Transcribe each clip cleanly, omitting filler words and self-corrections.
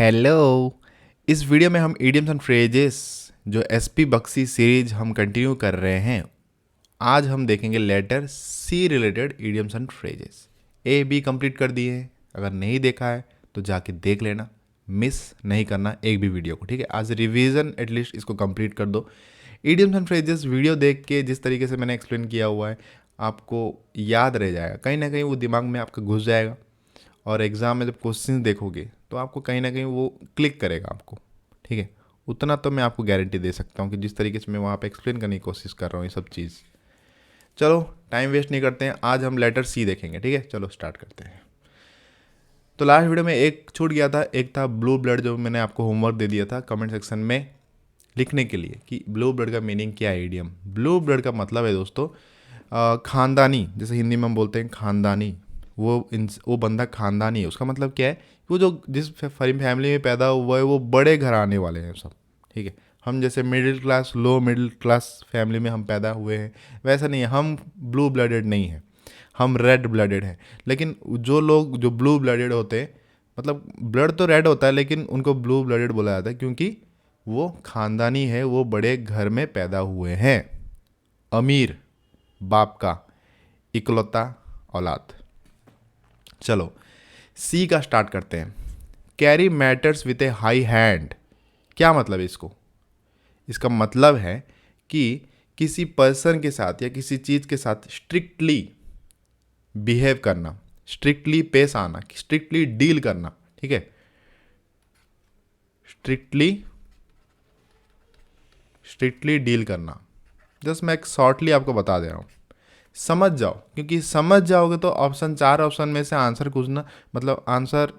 Hello. इस video में हम इडियम्स एंड फ्रेजेस जो एसपी बख्शी सीरीज हम कंटिन्यू कर रहे हैं। आज हम देखेंगे letter C related idioms and phrases. A B complete कर दिए हैं, अगर नहीं देखा है तो जाके देख लेना, मिस नहीं करना एक भी वीडियो को, ठीक है। आज रिवीजन एटलीस्ट इसको कंप्लीट कर दो। इडियम्स एंड फ्रेजेस वीडियो देख के जिस तरीके से मैंने एक्सप्लेन किया हुआ है आपको याद रह जाएगा, कहीं ना कहीं वो दिमाग में आपका घुस जाएगा और एग्ज़ाम में जब क्वेश्चन देखोगे तो आपको कहीं ना कहीं वो क्लिक करेगा आपको, ठीक है। उतना तो मैं आपको गारंटी दे सकता हूँ कि जिस तरीके से मैं वहाँ पे एक्सप्लेन करने की कोशिश कर रहा हूँ ये सब चीज़। चलो टाइम वेस्ट नहीं करते हैं, आज हम लेटर सी देखेंगे, ठीक है। चलो स्टार्ट करते हैं। तो लास्ट वीडियो में एक छूट गया था, एक था ब्लू ब्लड, जो मैंने आपको होमवर्क दे दिया था कमेंट सेक्शन में लिखने के लिए कि ब्लू ब्लड का मीनिंग क्या है। इडियम ब्लू ब्लड का मतलब है दोस्तों खानदानी, जैसे हिंदी में हम बोलते हैं खानदानी। वो बंदा खानदानी है, उसका मतलब क्या है, वो जो जिस फैमिली में पैदा हुआ है वो बड़े घराने वाले हैं सब, ठीक है। हम जैसे middle class low middle class family में हम पैदा हुए हैं, वैसा नहीं है। हम ब्लू ब्लडेड नहीं हैं, हम रेड ब्लडेड हैं। लेकिन जो लोग जो ब्लू ब्लडेड होते हैं, मतलब ब्लड तो रेड होता है लेकिन उनको ब्लू ब्लडेड बोला जाता है क्योंकि वो खानदानी है, वो बड़े घर में पैदा हुए हैं, अमीर बाप का इकलौता औलाद। चलो सी का स्टार्ट करते हैं। Carry matters with A high hand, क्या मतलब है इसको? इसका मतलब है कि किसी पर्सन के साथ या किसी चीज़ के साथ स्ट्रिक्टली बिहेव करना, स्ट्रिक्टली पेश आना, स्ट्रिक्टली डील करना, ठीक है। स्ट्रिक्टली डील करना। जस्ट मैं एक शॉर्टली आपको बता दे रहा हूँ, समझ जाओ, क्योंकि समझ जाओगे तो चार ऑप्शन में से आंसर खोजना, मतलब आंसर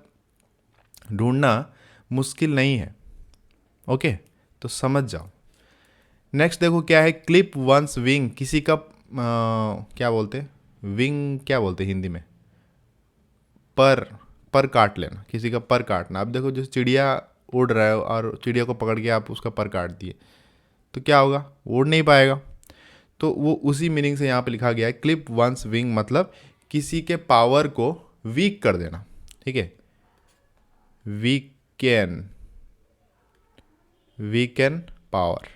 ढूंढना मुश्किल नहीं है। ओके, तो समझ जाओ। नेक्स्ट देखो क्या है, क्लिप वंस विंग, किसी का क्या बोलते हैं, विंग क्या बोलते हैं हिंदी में, पर काट लेना, किसी का पर काटना। अब देखो जो चिड़िया उड़ रहा है और चिड़िया को पकड़ के आप उसका पर काट दिए तो क्या होगा, उड़ नहीं पाएगा। तो वो उसी मीनिंग से यहाँ पे लिखा गया है क्लिप वंस विंग, मतलब किसी के पावर को वीक कर देना, ठीक है। वीकन पावर,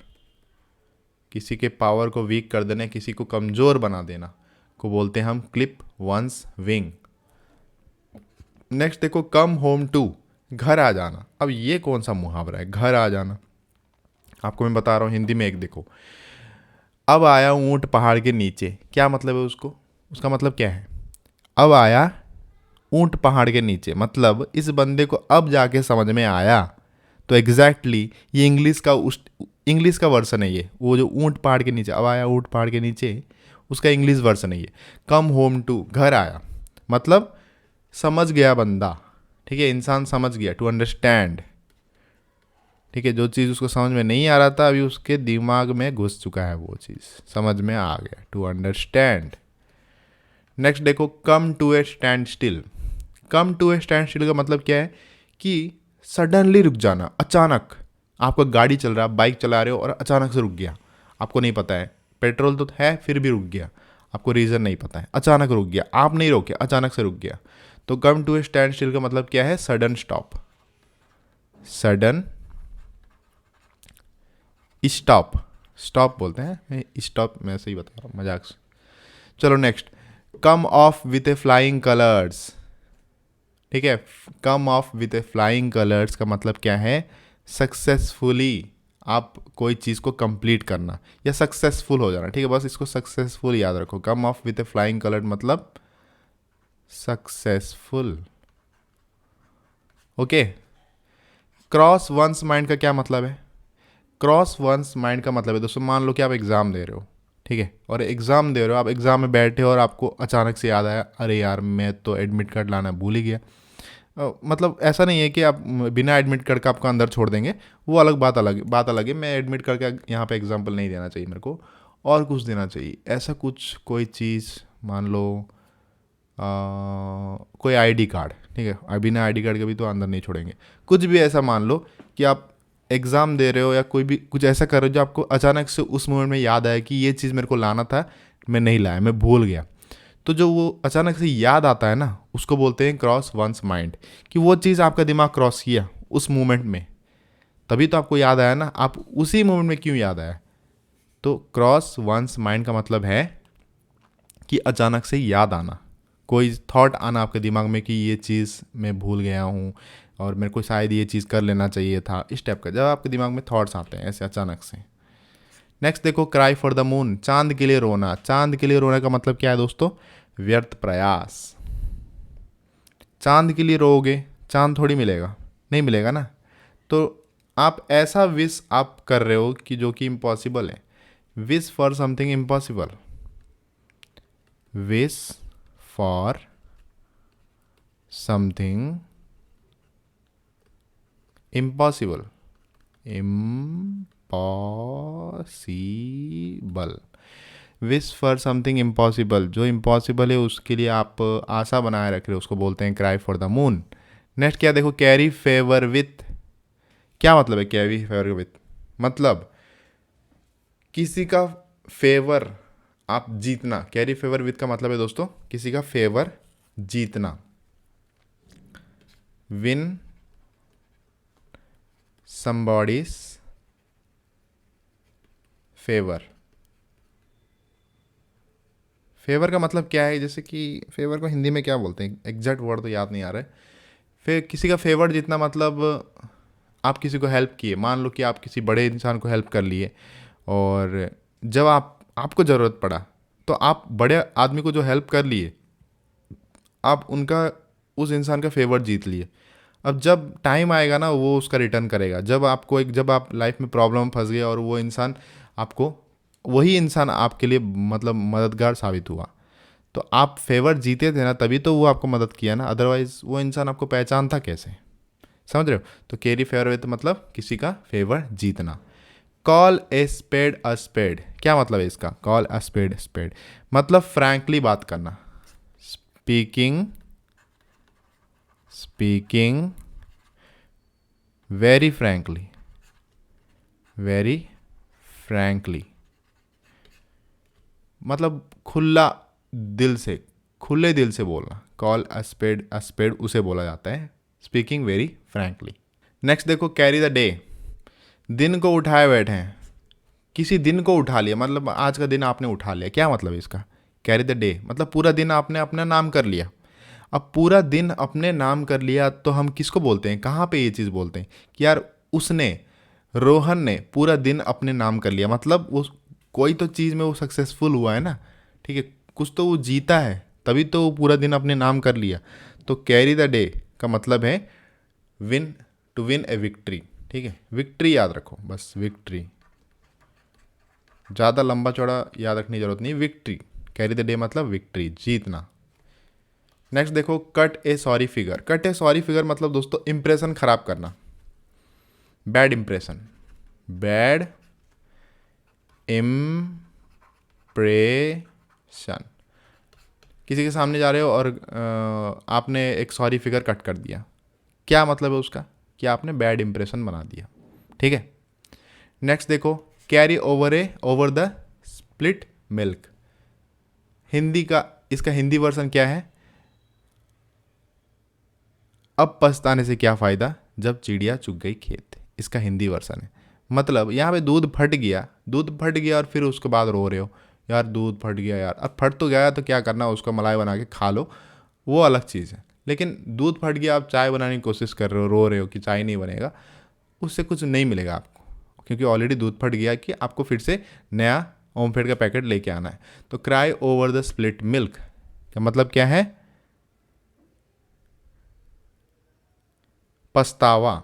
किसी के पावर को वीक कर देना, किसी को कमज़ोर बना देना को बोलते हैं हम क्लिप वंस विंग। नेक्स्ट देखो कम होम टू, घर आ जाना। अब ये कौन सा मुहावरा है, घर आ जाना? आपको मैं बता रहा हूँ हिंदी में। एक देखो, अब आया ऊंट पहाड़ के नीचे, क्या मतलब है उसको, उसका मतलब क्या है? अब आया ऊंट पहाड़ के नीचे, मतलब इस बंदे को अब जाके समझ में आया। तो एग्जैक्टली ये इंग्लिश का वर्सन है ये, वो जो ऊंट पहाड़ के नीचे, अब आया ऊंट पहाड़ के नीचे, उसका इंग्लिश वर्सन है ये। कम होम टू, घर आया, मतलब समझ गया बंदा, ठीक है। इंसान समझ गया, टू अंडरस्टैंड, ठीक है। जो चीज़ उसको समझ में नहीं आ रहा था अभी उसके दिमाग में घुस चुका है, वो चीज़ समझ में आ गया, टू अंडरस्टैंड। नेक्स्ट देखो come to a standstill. Come to a standstill का मतलब क्या है कि सडनली रुक जाना, अचानक। आपका गाड़ी चल रहा है, बाइक चला रहे हो और अचानक से रुक गया, आपको नहीं पता है, पेट्रोल तो है फिर भी रुक गया, आपको रीज़न नहीं पता है, अचानक रुक गया, आप नहीं रोके, अचानक से रुक गया। तो come to a standstill का मतलब क्या है, सडन स्टॉप, सडन स्टॉप बोलते हैं, स्टॉप मैं ऐसे ही बता रहा हूँ मजाक से। चलो next, come off with a flying colours, ठीक है। Come off with a flying colours का मतलब क्या है, सक्सेसफुली आप कोई चीज़ को कंप्लीट करना या सक्सेसफुल हो जाना, ठीक है। बस इसको सक्सेसफुल याद रखो, come off with a flying colour मतलब successful. Okay, cross one's mind का क्या मतलब है? क्रॉस वंस माइंड का मतलब है दोस्तों, मान लो कि आप एग्ज़ाम दे रहे हो, ठीक है, और एग्ज़ाम दे रहे हो, आप एग्ज़ाम में बैठे हो और आपको अचानक से याद आया, अरे यार मैं तो एडमिट कार्ड लाना भूल ही गया। मतलब ऐसा नहीं है कि आप बिना एडमिट कार्ड का आपको अंदर छोड़ देंगे, वो अलग बात अलग है। मैं एडमिट कार्ड का यहाँ पे एग्जांपल नहीं देना चाहिए मेरे को, और कुछ देना चाहिए, ऐसा कुछ कोई चीज़, मान लो कोई आईडी कार्ड, ठीक है, बिना आईडी कार्ड के भी तो अंदर नहीं छोड़ेंगे। कुछ भी ऐसा मान लो कि आप एग्ज़ाम दे रहे हो या कोई भी कुछ ऐसा कर रहे हो जो आपको अचानक से उस मोमेंट में याद आया कि ये चीज़ मेरे को लाना था, मैं नहीं लाया, मैं भूल गया। तो जो वो अचानक से याद आता है ना, उसको बोलते हैं क्रॉस वंस माइंड, कि वो चीज़ आपका दिमाग क्रॉस किया, उस मोमेंट में, तभी तो आपको याद आया ना, आप उसी मोमेंट में क्यों याद आया। तो क्रॉस वंस माइंड का मतलब है कि अचानक से याद आना, कोई थॉट आना आपके दिमाग में कि ये चीज़ मैं भूल गया हूँ और मेरे को शायद ये चीज़ कर लेना चाहिए था, इस टाइप का जब आपके दिमाग में थॉट्स आते हैं ऐसे अचानक से। नेक्स्ट देखो, क्राई फॉर द मून, चांद के लिए रोना। चांद के लिए रोने का मतलब क्या है दोस्तों, व्यर्थ प्रयास। चांद के लिए रोओगे, चांद थोड़ी मिलेगा, नहीं मिलेगा ना। तो आप ऐसा विश आप कर रहे हो कि जो कि इम्पॉसिबल है। Wish for something impossible, wish for something impossible, impossible, wish for something impossible, जो इम्पॉसिबल है उसके लिए आप आशा बनाए रख रहे हो, उसको बोलते हैं cry for the moon. Next क्या देखो, कैरी फेवर विथ। क्या मतलब है कैरी फेवर विथ, मतलब किसी का फेवर आप जीतना। कैरी फेवर विथ का मतलब है दोस्तों किसी का फेवर जीतना। Win somebody's favour. फेवर का मतलब क्या है, जैसे कि फेवर को हिंदी में क्या बोलते हैं, एग्जैक्ट वर्ड तो याद नहीं आ रहा है। फिर किसी का फेवर जीतना मतलब आप किसी को हेल्प किए, मान लो कि आप किसी बड़े इंसान को हेल्प कर लिए, और जब आपको ज़रूरत पड़ा तो आप बड़े आदमी को जो हेल्प कर लिए, आप उनका उस इंसान का फेवर जीत लिए। अब जब टाइम आएगा ना वो उसका रिटर्न करेगा। जब आप लाइफ में प्रॉब्लम में फंस गए और वो इंसान आपको, वही इंसान आपके लिए मतलब मददगार साबित हुआ, तो आप फेवर जीते थे ना, तभी तो वो आपको मदद किया ना, अदरवाइज वो इंसान आपको पहचानता कैसे। समझ रहे हो। तो कैरी फेवर विथ मतलब किसी का फेवर जीतना। Call a spade a spade, क्या मतलब है इसका, कॉल अ स्पेड स्पेड मतलब फ्रैंकली बात करना। स्पीकिंग वेरी फ्रैंकली मतलब खुले दिल से बोलना। कॉल अ स्पेड उसे बोला जाता है, स्पीकिंग वेरी फ्रैंकली। नेक्स्ट देखो, कैरी द डे, दिन को उठाए बैठे हैं। किसी दिन को उठा लिया, मतलब आज का दिन आपने उठा लिया, क्या मतलब है इसका। कैरी द डे मतलब पूरा दिन आपने अपना नाम कर लिया। अब पूरा दिन अपने नाम कर लिया तो हम किसको बोलते हैं, कहाँ पे ये चीज़ बोलते हैं कि यार उसने, रोहन ने पूरा दिन अपने नाम कर लिया, मतलब वो कोई तो चीज़ में वो सक्सेसफुल हुआ है ना, ठीक है, कुछ तो वो जीता है, तभी तो वो पूरा दिन अपने नाम कर लिया। तो कैरी द डे का मतलब है win, to win a victory. ठीक है, विक्ट्री याद रखो बस, विक्ट्री, ज़्यादा लंबा चौड़ा याद रखने की जरूरत नहीं, विक्ट्री। कैरी द डे मतलब विक्ट्री, जीतना। नेक्स्ट देखो, कट ए सॉरी फिगर। कट ए सॉरी फिगर मतलब दोस्तों इंप्रेशन खराब करना, बैड इंप्रेशन, बैड इम्प्रेशन। किसी के सामने जा रहे हो और आपने एक सॉरी फिगर कट कर दिया, क्या मतलब है उसका, कि आपने बैड इंप्रेशन बना दिया। ठीक है। नेक्स्ट देखो, carry over the split milk. Hindi का, इसका हिंदी वर्जन क्या है, अब पछताने से क्या फ़ायदा जब चिड़िया चुग गई खेत। इसका हिंदी वर्जन है। मतलब यहाँ पे दूध फट गया और फिर उसके बाद रो रहे हो, यार दूध फट गया यार। अब फट तो गया तो क्या करना, उसको मलाई बना के खा लो, वो अलग चीज़ है। लेकिन दूध फट गया, आप चाय बनाने की कोशिश कर रहे हो, रो रहे हो कि चाय नहीं बनेगा, उससे कुछ नहीं मिलेगा आपको, क्योंकि ऑलरेडी दूध फट गया कि आपको फिर से नया ओमफेड का पैकेट लेके आना है। तो cry over the split milk का मतलब क्या है, पछतावा।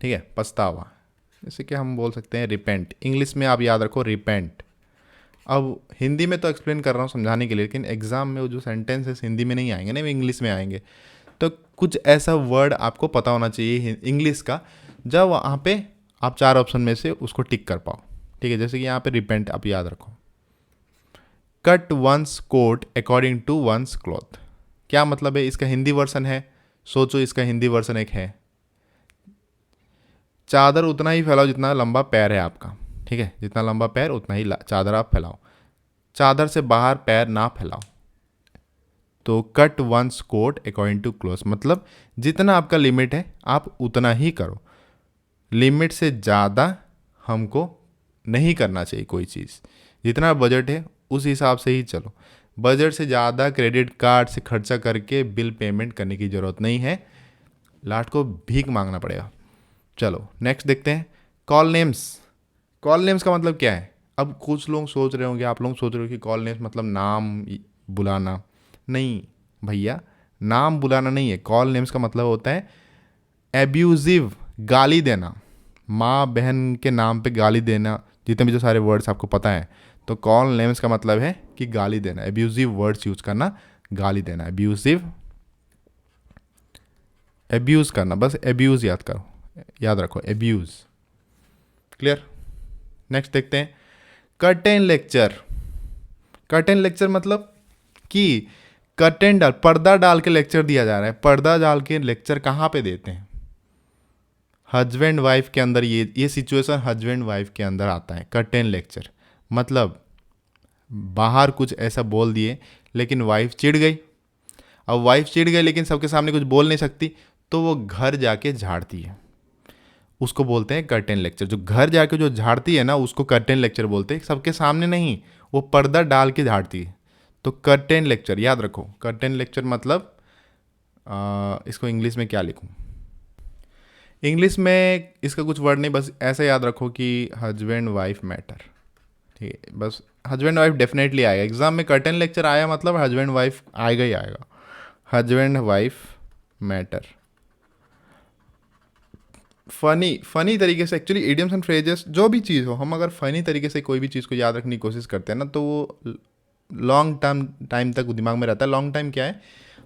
ठीक है, पछतावा, जैसे कि हम बोल सकते हैं रिपेंट, इंग्लिश में आप याद रखो रिपेंट। अब हिंदी में तो एक्सप्लेन कर रहा हूँ समझाने के लिए, लेकिन एग्जाम में वो जो सेंटेंसेस हिंदी में नहीं आएंगे ना, वो इंग्लिश में आएंगे। तो कुछ ऐसा वर्ड आपको पता होना चाहिए इंग्लिश का, जब वहाँ पे आप 4 ऑप्शन में से उसको टिक कर पाओ। ठीक है, जैसे कि यहाँ पे रिपेंट आप याद रखो। Cut one's coat according to one's cloth, क्या मतलब है, इसका हिंदी वर्सन है, सोचो इसका हिंदी वर्सन एक है, चादर उतना ही फैलाओ जितना लंबा पैर है आपका। ठीक है, जितना लंबा पैर उतना ही चादर आप फैलाओ, चादर से बाहर पैर ना फैलाओ। तो cut one's coat according to clothes, मतलब जितना आपका लिमिट है आप उतना ही करो, लिमिट से ज़्यादा हमको नहीं करना चाहिए कोई चीज़। जितना बजट है उस हिसाब से ही चलो, बजट से ज़्यादा क्रेडिट कार्ड से खर्चा करके बिल पेमेंट करने की ज़रूरत नहीं है, लास्ट को भीख मांगना पड़ेगा। चलो नेक्स्ट देखते हैं, कॉल नेम्स। कॉल नेम्स का मतलब क्या है? अब कुछ लोग सोच रहे होंगे, आप लोग सोच रहे हो कि कॉल नेम्स मतलब नाम बुलाना। नहीं भैया, नाम बुलाना नहीं है। कॉल नेम्स का मतलब होता है एब्यूजिव, गाली देना, माँ बहन के नाम पे गाली देना, जितने भी जो सारे वर्ड्स आपको पता है। तो कॉल नेम्स का मतलब है कि गाली देना, एब्यूजिव वर्ड्स यूज करना, गाली देना, एब्यूजिव, एब्यूज करना, बस एब्यूज याद करो, याद रखो, एब्यूज। क्लियर? नेक्स्ट देखते हैं, कर्टेन लेक्चर। कर्टेन लेक्चर मतलब कि कर्टेन डाल, पर्दा डाल के लेक्चर दिया जा रहा है। पर्दा डाल के लेक्चर कहाँ पे देते हैं? हस्बैंड वाइफ के अंदर ये सिचुएशन हस्बैंड वाइफ के अंदर आता है। कर्टेन लेक्चर मतलब बाहर कुछ ऐसा बोल दिए लेकिन वाइफ चिढ़ गई। अब वाइफ चिढ़ गई लेकिन सबके सामने कुछ बोल नहीं सकती, तो वो घर जाके झाड़ती है, उसको बोलते हैं कर्टेन लेक्चर। जो घर जाके जो झाड़ती है ना, उसको कर्टेन लेक्चर बोलते हैं। सबके सामने नहीं, वो पर्दा डाल के झाड़ती है, तो कर्टेन लेक्चर याद रखो। कर्टेन लेक्चर मतलब इसको इंग्लिश में क्या लिखूं? इंग्लिश में इसका कुछ वर्ड नहीं, बस ऐसा याद रखो कि हस्बैंड वाइफ मैटर। ठीक है, बस हस्बैंड वाइफ डेफिनेटली आएगा एग्जाम में। कर्टेन लेक्चर आया मतलब हस्बैंड वाइफ आएगा ही आएगा। Husband wife matter. फ़नी तरीके से, एक्चुअली इडियम्स एंड फ्रेजेस जो भी चीज़ हो, हम अगर फ़नी तरीके से कोई भी चीज़ को याद रखने की कोशिश करते हैं ना, तो वो लॉन्ग टाइम तक दिमाग में रहता है। लॉन्ग टाइम क्या है?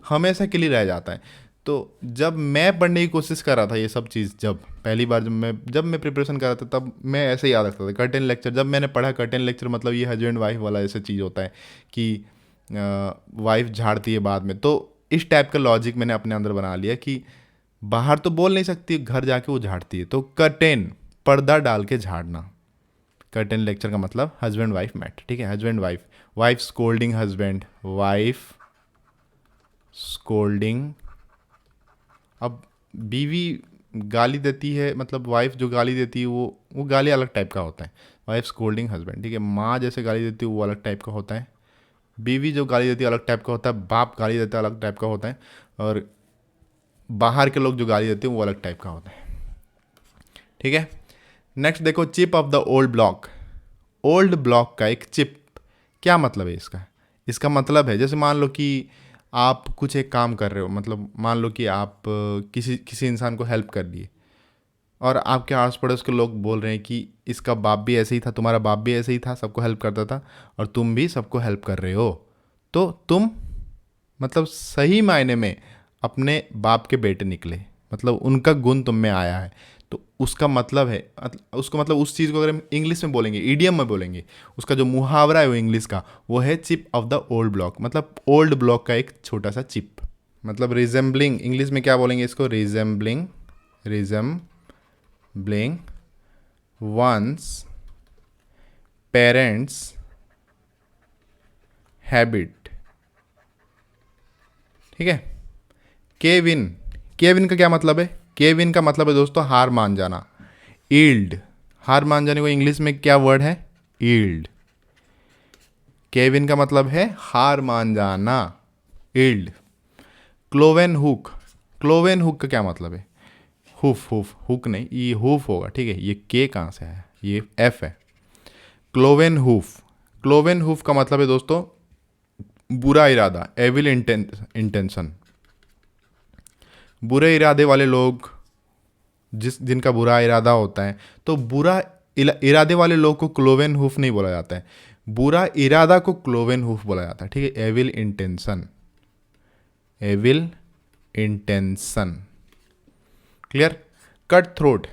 हमेशा के लिए रह जाता है। तो जब मैं पढ़ने की कोशिश कर रहा था ये सब चीज़, जब पहली बार जब मैं प्रिपरेशन कर रहा था, तब मैं ऐसे याद रखता था कर्टेन लेक्चर। जब मैंने पढ़ा कर्टेन लेक्चर मतलब ये हस्बैंड वाइफ वाला ऐसा चीज़ होता है कि वाइफ झाड़ती है बाद में, तो इस टाइप का लॉजिक मैंने अपने अंदर बना लिया कि बाहर तो बोल नहीं सकती, घर जाके वो झाड़ती है, तो कर्टेन, पर्दा डाल के झाड़ना। कर्टेन लेक्चर का मतलब हस्बैंड वाइफ मैट। ठीक है, husband wife, wife scolding husband, wife scolding. अब बीवी गाली देती है, मतलब वाइफ जो गाली देती है वो गाली अलग टाइप का होता है। वाइफ स्कोल्डिंग हस्बैंड, ठीक है। माँ जैसे गाली देती है वो अलग टाइप का होता है। बीवी जो गाली देती है अलग टाइप का होता है। बाप गाली देता है अलग टाइप का होता है। और बाहर के लोग जो गाली देते हैं वो अलग टाइप का होता है। ठीक है, नेक्स्ट देखो, chip off the old block. Old block का एक चिप, क्या मतलब है इसका? इसका मतलब है, जैसे मान लो कि आप कुछ एक काम कर रहे हो, मतलब मान लो कि आप किसी इंसान को हेल्प कर दिए, और आपके आस पड़ोस के लोग बोल रहे हैं कि इसका बाप भी ऐसे ही था, तुम्हारा बाप भी ऐसे ही था, सबको हेल्प करता था, और तुम भी सबको हेल्प कर रहे हो, तो तुम मतलब सही मायने में अपने बाप के बेटे निकले, मतलब उनका गुण तुम में आया है। तो उसका मतलब है, उसको मतलब उस चीज़ को अगर हम इंग्लिश में बोलेंगे, ईडियम में बोलेंगे, उसका जो मुहावरा है वो इंग्लिश का, वो है chip off the old block, मतलब ओल्ड ब्लॉक का एक छोटा सा चिप। मतलब रिजेंबलिंग, इंग्लिश में क्या बोलेंगे इसको? Resembling one's parents habit. ठीक है, केविन, केविन का क्या मतलब है? केविन का मतलब है दोस्तों हार मान जाना। ईल्ड, हार मान जाने को इंग्लिश में क्या वर्ड है? ईल्ड। केविन का मतलब है हार मान जाना, yield. Cloven hook, cloven hook का क्या मतलब है? हुफ, हुक नहीं, ये हुफ होगा। ठीक है, ये के कहाँ से है? ये एफ है। क्लोवेन हुफ, क्लोवेन हुफ का मतलब है दोस्तों बुरा इरादा, एविल इंटेंशन। बुरे इरादे वाले लोग, जिनका बुरा इरादा होता है, तो बुरा इरादे वाले लोग को क्लोवेन हुफ नहीं बोला जाता है, बुरा इरादा को क्लोवेन हुफ बोला जाता है। ठीक है, evil intention, evil intention. Clear? Cut throat,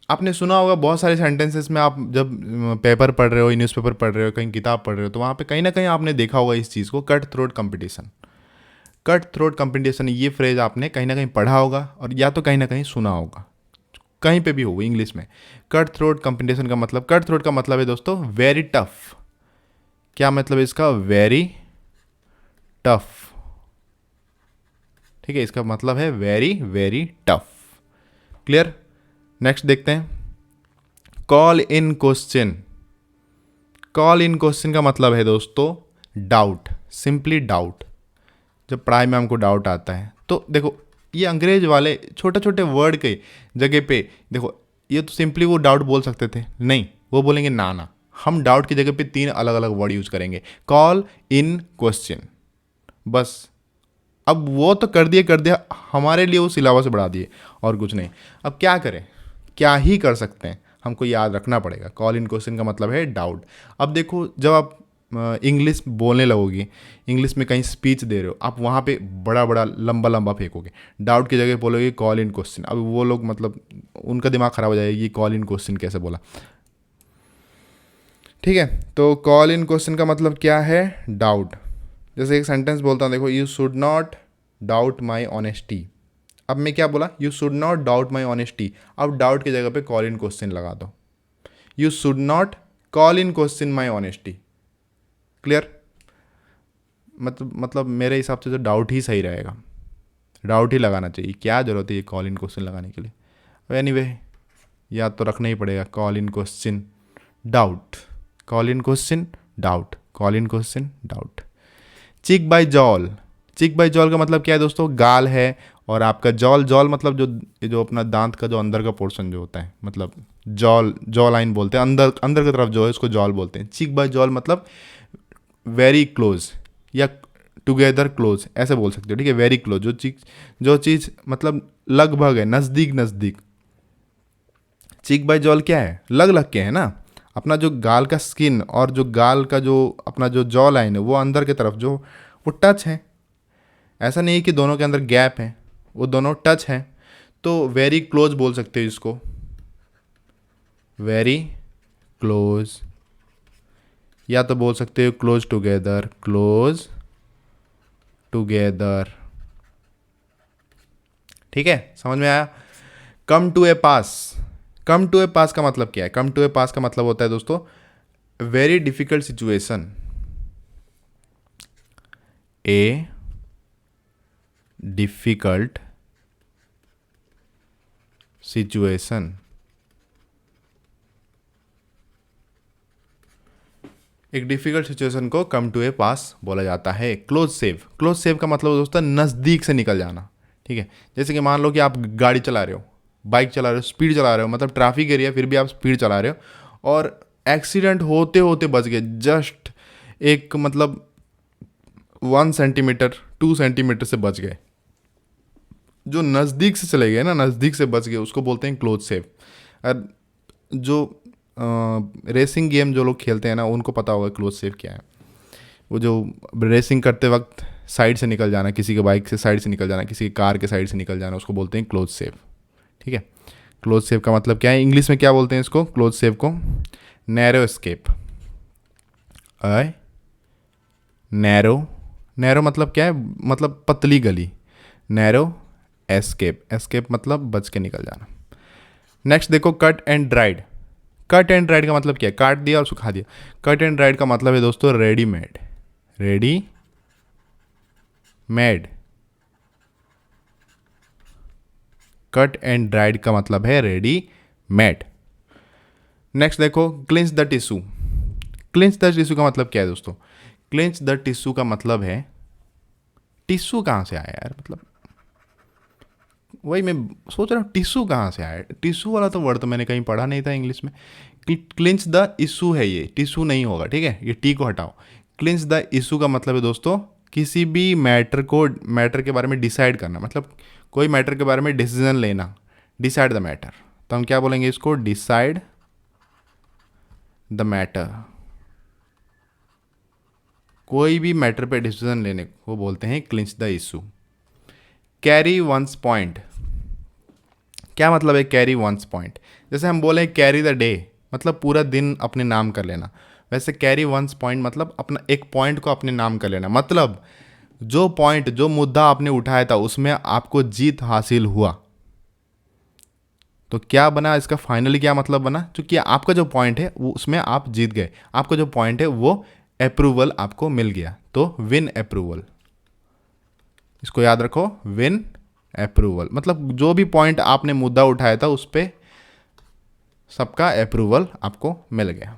आपने सुना होगा बहुत सारे सेंटेंसेस में, आप जब पेपर पढ़ रहे हो, न्यूज़पेपर पढ़ रहे हो, कहीं किताब पढ़ रहे हो, तो वहाँ पे कहीं ना कहीं आपने देखा होगा इस चीज़ को, cut throat competition. Cut throat competition, ये फ्रेज आपने कहीं ना कहीं पढ़ा होगा, और या तो कहीं ना कहीं सुना होगा, कहीं पे भी हो इंग्लिश में। कट थ्रोट कंपटीशन का मतलब, कट थ्रोट का मतलब है दोस्तों वेरी टफ। क्या मतलब इसका? वेरी टफ ठीक है, इसका मतलब है very very tough. Clear. Next देखते हैं, call in question. Call in question का मतलब है दोस्तों डाउट, सिंपली डाउट। जब पढ़ाई में हमको डाउट आता है तो देखो ये अंग्रेज वाले छोटे छोटे वर्ड के जगह पे देखो, ये तो सिंपली वो डाउट बोल सकते थे, नहीं वो बोलेंगे ना ना, हम डाउट की जगह पे 3 अलग अलग वर्ड यूज करेंगे, कॉल इन क्वेश्चन। बस अब वो तो कर दिया, हमारे लिए वो सिलेबस बढ़ा दिए और कुछ नहीं। अब क्या करें, क्या ही कर सकते हैं, हमको याद रखना पड़ेगा। कॉल इन क्वेश्चन का मतलब है डाउट। अब देखो जब आप इंग्लिश बोलने लगोगे, इंग्लिश में कहीं स्पीच दे रहे हो, आप वहाँ पे बड़ा बड़ा लंबा लंबा फेंकोगे, डाउट की जगह बोलोगे कॉल इन क्वेश्चन। अब वो लोग मतलब उनका दिमाग खराब हो जाएगा, ये कॉल इन क्वेश्चन कैसे बोला। ठीक है, तो कॉल इन क्वेश्चन का मतलब क्या है, डाउट। जैसे एक सेंटेंस बोलता हूँ, देखो, you should not doubt my honesty. अब मैं क्या बोला, you should not doubt my honesty. अब डाउट की जगह पे कॉल इन क्वेश्चन लगा दो, you should not call in question my honesty. Clear. मतलब मेरे हिसाब से तो डाउट ही सही रहेगा, डाउट ही लगाना चाहिए, क्या जरूरत है ये कॉल इन क्वेश्चन लगाने के लिए। एनीवे याद तो रखना ही पड़ेगा, call in question doubt, call in question doubt, call in question doubt. चिक बाय जॉल। चिक बाय जॉल का मतलब क्या है दोस्तों, गाल है और आपका जॉल, जॉल मतलब जो अपना दांत का जो अंदर का पोर्शन जो होता है, मतलब जॉल, जॉ लाइन बोलते हैं, अंदर अंदर की तरफ जो है उसको जॉल बोलते हैं। चिक बाय जॉल मतलब वेरी क्लोज या टुगेदर क्लोज ऐसे बोल सकते हो। ठीक है, वेरी क्लोज, जो चीज़ मतलब लगभग है, नज़दीक नज़दीक। चिक बाय जॉल क्या है, लग लग के है ना, अपना जो गाल का स्किन और जो गाल का जो अपना जो जॉ लाइन है वो अंदर की तरफ जो वो टच है। ऐसा नहीं है कि दोनों के अंदर गैप है, वो दोनों टच है। तो वेरी क्लोज बोल सकते हो इसको, वेरी क्लोज, या तो बोल सकते हो क्लोज टुगेदर, क्लोज टुगेदर। ठीक है, समझ में आया। कम to A pass. Come to ए पास का मतलब क्या है, कम टू ए पास का मतलब होता है दोस्तों very difficult situation, a difficult situation. एक डिफिकल्ट सिचुएशन को कम टू ए पास बोला जाता है। Close save. क्लोज सेव का मतलब दोस्तों नज़दीक से निकल जाना। ठीक है, जैसे कि मान लो कि आप गाड़ी चला रहे हो, बाइक चला रहे हो, स्पीड चला रहे हो, मतलब ट्रैफिक एरिया फिर भी आप स्पीड चला रहे हो और एक्सीडेंट होते होते बच गए, जस्ट एक मतलब 1 सेंटीमीटर 2 सेंटीमीटर से बच गए। जो नज़दीक से चले गए ना, नज़दीक से बच गए, उसको बोलते हैं क्लोज सेव। और जो रेसिंग गेम जो लोग खेलते हैं ना उनको पता होगा क्लोज सेव क्या है। वो जो रेसिंग करते वक्त साइड से निकल जाना, किसी के बाइक से साइड से निकल जाना, किसी की कार के साइड से निकल जाना, उसको बोलते हैं क्लोज सेव। ठीक है, क्लोज सेव का मतलब क्या है, इंग्लिश में क्या बोलते हैं इसको, क्लोज सेव को नैरो एस्केप। नैरो, नैरो मतलब क्या है, मतलब पतली गली, नैरो एस्केप, एस्केप मतलब बच के निकल जाना। नेक्स्ट देखो, cut and dried. Cut and dried का मतलब क्या है, काट दिया और सुखा दिया। कट एंड ड्राइड का मतलब है दोस्तों readymade, ready made. Cut and dried का मतलब है रेडी मेड। नेक्स्ट देखो, clinch the tissue. Clinch the tissue का मतलब क्या है दोस्तों, क्लिंच द टिश्यू का मतलब है, टिश्यू कहाँ से आया यार, मतलब वही मैं सोच रहा हूँ टिश्यू कहाँ से आया। टिश्यू वाला तो वर्ड तो मैंने कहीं पढ़ा नहीं था इंग्लिश में। क्लिंच द इशू है, ये टिश्यू नहीं होगा। ठीक है, ये टी को हटाओ। क्लिंच द इशू का मतलब है दोस्तों किसी भी मैटर के बारे में डिसाइड करना, मतलब कोई मैटर के बारे में डिसीजन लेना, डिसाइड द मैटर। तो हम क्या बोलेंगे इसको, डिसाइड द मैटर। कोई भी मैटर पे डिसीजन लेने को बोलते हैं clinch the issue. Carry one's point, क्या मतलब है कैरी वंस पॉइंट, जैसे हम बोले कैरी द डे मतलब पूरा दिन अपने नाम कर लेना, वैसे कैरी वंस पॉइंट मतलब अपना एक पॉइंट को अपने नाम कर लेना, मतलब जो पॉइंट जो मुद्दा आपने उठाया था उसमें आपको जीत हासिल हुआ। तो क्या बना इसका फाइनली, क्या मतलब बना, क्योंकि आपका जो पॉइंट है वो उसमें आप जीत गए, आपका जो पॉइंट है वो अप्रूवल आपको मिल गया, तो विन अप्रूवल। इसको याद रखो, विन अप्रूवल, मतलब जो भी पॉइंट आपने मुद्दा उठाया था उस पर सबका अप्रूवल आपको मिल गया।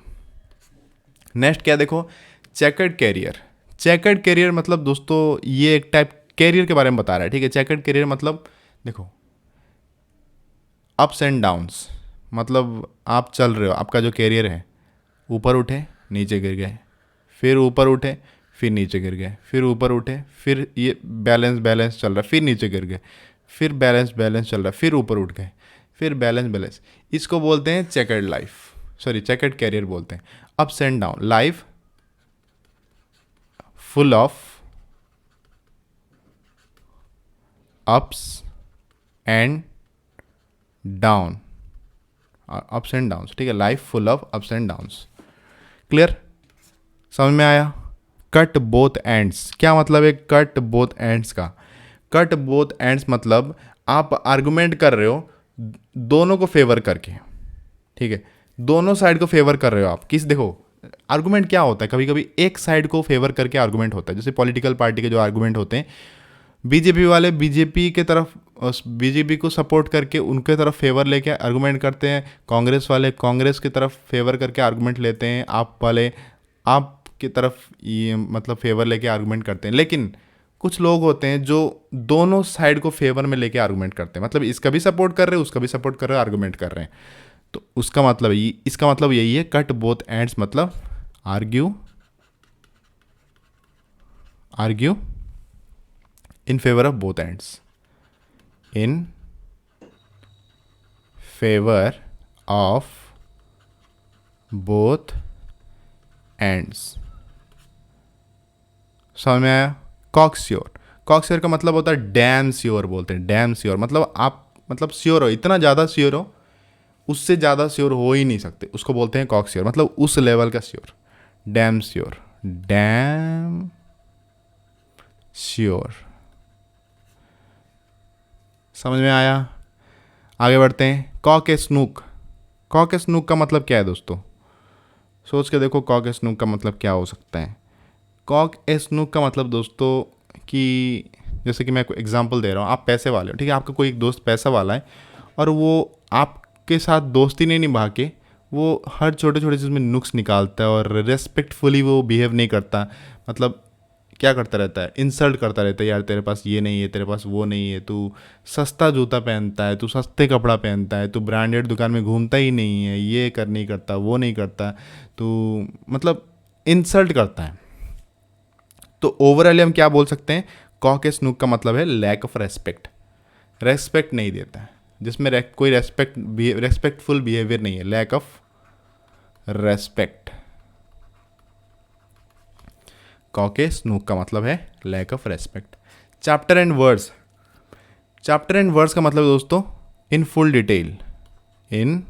नेक्स्ट क्या देखो, चेकर्ड कैरियर। चेकर्ड कैरियर मतलब दोस्तों ये एक टाइप कैरियर के बारे में बता रहा है, ठीक है। चेकर्ड कैरियर मतलब देखो अप्स एंड डाउन्स, मतलब आप चल रहे हो, आपका जो कैरियर है, ऊपर उठे नीचे गिर गए, फिर ऊपर उठे फिर नीचे गिर गए, फिर ऊपर उठे, फिर ये बैलेंस बैलेंस चल रहा है, फिर नीचे गिर गए, फिर बैलेंस बैलेंस चल रहा है, फिर ऊपर उठ गए, फिर बैलेंस बैलेंस। इसको बोलते हैं chequered life, sorry chequered career बोलते हैं। Ups and down, life full of ups and down, ups and downs, ठीक है। Life full of ups and downs. Clear, समझ में आया। कट बोथ एंड्स, क्या मतलब है कट बोथ एंड्स का? कट बोथ एंड्स मतलब आप आर्गुमेंट कर रहे हो दोनों को फेवर करके, ठीक है। दोनों साइड को फेवर कर रहे हो आप। किस देखो आर्गुमेंट क्या होता है, कभी कभी एक साइड को फेवर करके आर्गुमेंट होता है, जैसे पॉलिटिकल पार्टी के जो आर्गुमेंट होते हैं, बीजेपी वाले बीजेपी के तरफ, बीजेपी को सपोर्ट करके उनके तरफ फेवर लेके आर्गुमेंट करते हैं, कांग्रेस वाले कांग्रेस की तरफ फेवर करके आर्गुमेंट लेते हैं, आप वाले आप की तरफ ये मतलब फेवर लेके आर्गुमेंट करते हैं। लेकिन कुछ लोग होते हैं जो दोनों साइड को फेवर में लेके आर्गुमेंट करते हैं, मतलब इसका भी सपोर्ट कर रहे हैं उसका भी सपोर्ट कर रहे हैं, आर्गुमेंट कर रहे हैं। तो उसका मतलब इसका मतलब यही है कट बोथ एंड्स, मतलब argue argue in favor of both ends, in favor of both ends। समझ में आया। कॉक्स्योर, कॉक्स्योर का मतलब होता है डैम श्योर बोलते हैं, डैम श्योर मतलब आप मतलब श्योर हो, इतना ज़्यादा श्योर हो, उससे ज़्यादा श्योर हो ही नहीं सकते, उसको बोलते हैं कॉक्स्योर, मतलब उस लेवल का sure. Damn sure, damn sure, समझ में आया। आगे बढ़ते हैं। Kock a Snook, Kock a snook का मतलब क्या है दोस्तों? सोच के देखो कॉक ए स्नूक का मतलब क्या हो सकता है। कॉक ए स्नूक का मतलब दोस्तों कि जैसे कि मैं कोई एग्जांपल दे रहा हूँ, आप पैसे वाले हो, ठीक है, आपका कोई एक दोस्त पैसा वाला है और वो आपके साथ दोस्ती नहीं निभा के वो हर छोटे छोटे चीज़ में नुक्स निकालता है और रेस्पेक्टफुली वो बिहेव नहीं करता, मतलब क्या करता रहता है, इंसल्ट करता रहता है, यार तेरे पास ये नहीं है, तेरे पास वो नहीं है, तू सस्ता जूता पहनता है, तू सस्ते कपड़ा पहनता है, तू ब्रांडेड दुकान में घूमता ही नहीं है, ये कर नहीं करता, वो नहीं करता, तू मतलब इंसल्ट करता है। तो ओवरऑल हम क्या बोल सकते हैं, कॉक ए स्नूक का मतलब है लैक ऑफ रेस्पेक्ट, रेस्पेक्ट नहीं देता है, जिसमें कोई रेस्पेक्टफुल बिहेवियर नहीं है, lack of respect. Cock a snook का मतलब है lack of respect. Chapter and words, chapter and words का मतलब दोस्तों in full detail, in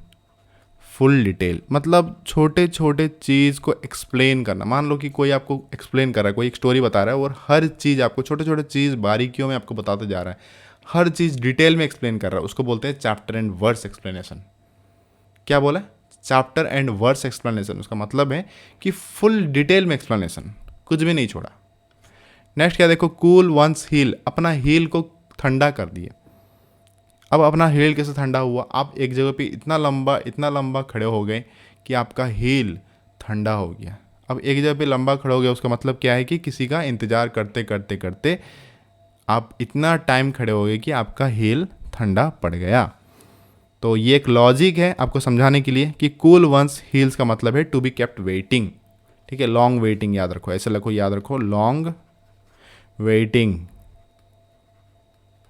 full detail मतलब छोटे छोटे चीज़ को एक्सप्लेन करना। मान लो कि कोई आपको एक्सप्लेन कर रहा है, कोई एक स्टोरी बता रहा है और हर चीज़ आपको छोटे छोटे चीज़ बारीकियों में आपको बताते जा रहा है, हर चीज़ डिटेल में एक्सप्लेन कर रहा है, उसको बोलते हैं चैप्टर एंड वर्ड्स एक्सप्लेनेशन। क्या बोला? चैप्टर एंड वर्ड्स एक्सप्लेनेशन, उसका मतलब है कि फुल डिटेल में एक्सप्लेनेशन, कुछ भी नहीं छोड़ा। नेक्स्ट क्या देखो, कूल वंस हील, अपना हील को ठंडा कर दिए। अब अपना हील कैसे ठंडा हुआ? आप एक जगह पे इतना लंबा खड़े हो गए कि आपका हील ठंडा हो गया। अब एक जगह पे लंबा खड़े हो गया, उसका मतलब क्या है कि किसी का इंतज़ार करते करते करते आप इतना टाइम खड़े हो गए कि आपका हील ठंडा पड़ गया। तो ये एक लॉजिक है आपको समझाने के लिए कि कूल वंस हील्स का मतलब है टू बी केप्ट वेटिंग, ठीक है। लॉन्ग वेटिंग याद रखो, ऐसे लिखो, याद रखो, लॉन्ग वेटिंग,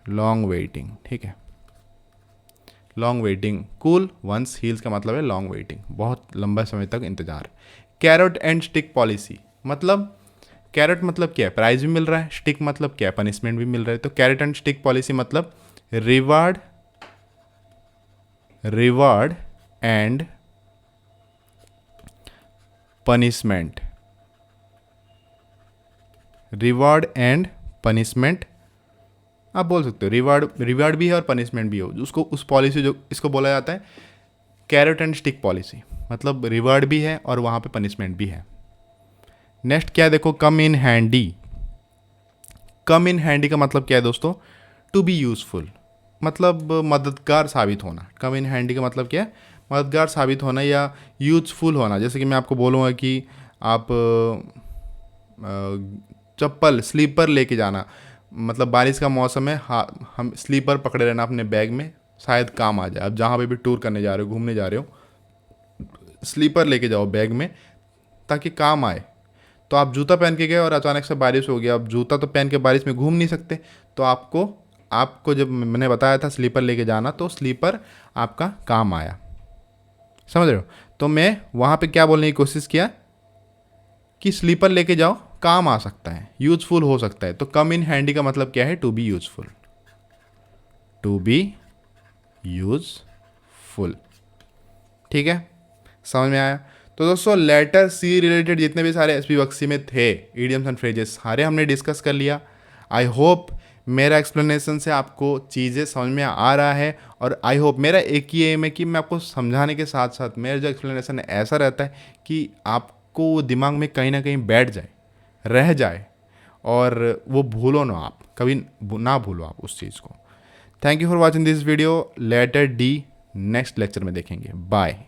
लॉन्ग वेटिंग, ठीक है, long waiting. Cool one's heels का मतलब है लॉन्ग वेटिंग, बहुत लंबा समय तक इंतजार। कैरेट एंड स्टिक पॉलिसी, मतलब कैरेट मतलब क्या है, प्राइज भी मिल रहा है, स्टिक मतलब क्या है, पनिशमेंट भी मिल रहा है। तो कैरेट एंड स्टिक पॉलिसी मतलब reward and punishment, reward and punishment आप बोल सकते हो। रिवार्ड भी है और पनिशमेंट भी हो, उसको उस पॉलिसी जो इसको बोला जाता है कैरेट एंड स्टिक पॉलिसी, मतलब रिवार्ड भी है और वहाँ पे पनिशमेंट भी है। नेक्स्ट क्या देखो, कम इन हैंडी, कम इन हैंडी का मतलब क्या है दोस्तों? टू बी यूज़फुल, मतलब मददगार साबित होना। कम इन हैंडी का मतलब क्या है? मददगार साबित होना या यूजफुल होना। जैसे कि मैं आपको बोलूँगा कि आप चप्पल स्लीपर लेके जाना, मतलब बारिश का मौसम है, हाँ हम स्लीपर पकड़े रहना अपने बैग में, शायद काम आ जाए। आप जहाँ पे भी टूर करने जा रहे हो, घूमने जा रहे हो, स्लीपर लेके जाओ बैग में ताकि काम आए। तो आप जूता पहन के गए और अचानक से बारिश हो गया, अब जूता तो पहन के बारिश में घूम नहीं सकते, तो आपको आपको जब मैंने बताया था स्लीपर लेके जाना, तो स्लीपर आपका काम आया। समझ रहे हो? तो मैं वहाँ पे क्या बोलने की कोशिश किया कि स्लीपर लेके जाओ, काम आ सकता है, यूजफुल हो सकता है। तो कम इन हैंडी का मतलब क्या है? To be useful, to be useful. ठीक है, समझ में आया? तो दोस्तों लेटर सी रिलेटेड जितने भी सारे एसपी बक्सी में थे इडियम्स एंड फ्रेजेस सारे हमने डिस्कस कर लिया। आई होप मेरा एक्सप्लेनेशन से आपको चीज़ें समझ में आ रहा है, और आई होप मेरा एक ही एम है कि मैं आपको समझाने के साथ साथ मेरा जो एक्सप्लेनेशन है ऐसा रहता है कि आपको वो दिमाग में कहीं ना कहीं बैठ जाए, रह जाए, और वो भूलो ना, आप कभी ना भूलो आप उस चीज़ को। Thank you for watching this video. Letter D next lecture में देखेंगे। बाय।